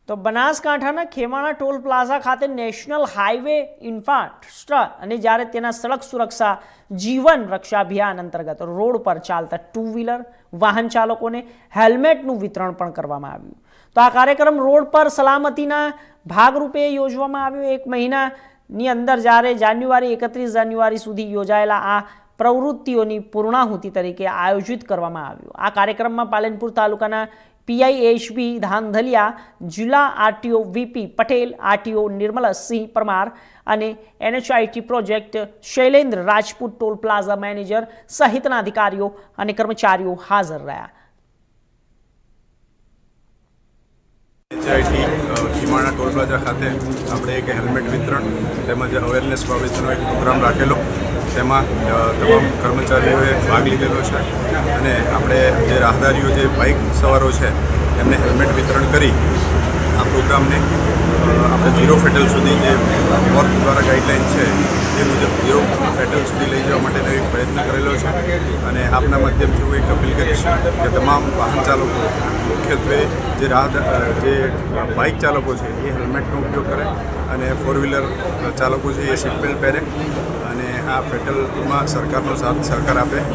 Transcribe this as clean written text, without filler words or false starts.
તો બનાસકાંઠાના Khemana toll plaza ખાતે નેશનલ હાઈવે ઇન્ફ્રાસ્ટ્રક્ચર અને જ્યારે તેના સડક સુરક્ષા જીવન રક્ષા અભિયાન અંતર્ગત રોડ પર ચાલતા ટુ વ્હીલર વાહન ચાલકોને હેલ્મેટનું વિતરણ પણ કરવામાં આવ્યું। તો આ કાર્યક્રમ રોડ પર સલામતીના ભાગરૂપે યોજવામાં આવ્યો। એક મહિનાની અંદર જ્યારે જાન્યુઆરી 31 જાન્યુઆરી સુધી યોજાયેલા આ પ્રવૃત્તિઓની પૂર્ણાહુતિ તરીકે આયોજિત કરવામાં આવ્યું। આ કાર્યક્રમમાં પાલનપુર તાલુકાના PIHB ધાંધલિયા, જિલ્લા RTO VP Patel, RTO Nirmal Singh Parmar અને NHIT project Shailendra Rajput, toll plaza manager સહિતના અધિકારીઓ અને કર્મચારીઓ હાજર રહ્યા। NHIT ખેમાણા ટોલ પ્લાઝા ખાતે આપણે એક હેલ્મેટ વિતરણ તેમજ અવેરનેસ બાબતનો એક પ્રોગ્રામ રાખેલો। તેમાં તમામ કર્મચારીઓએ ભાગ લીધેલો છે અને આપણે જે રાહદારીઓ જે બાઇક સવારો છે એમને હેલ્મેટ વિતરણ કરી આ પ્રોગ્રામને આપણે 0 ફેટલ સુધી જે વર્ક દ્વારા ગાઈડલાઇન છે એ મુજબ 0 ફેટલ સુધી લઈ જવા માટેનો એક પ્રયત્ન કરેલો છે અને આપના માધ્યમથી હું એક અપીલ કરીશ કે તમામ વાહન ચાલકો મુખ્યત્વે જે બાઇક ચાલકો છે એ હેલ્મેટનો ઉપયોગ કરે અને 4 વ્હીલર ચાલકો છે એ સીટ બેલ્ટ પહેરે અને આ ફેટલમાં સરકારનો સાથ સહકાર આપે।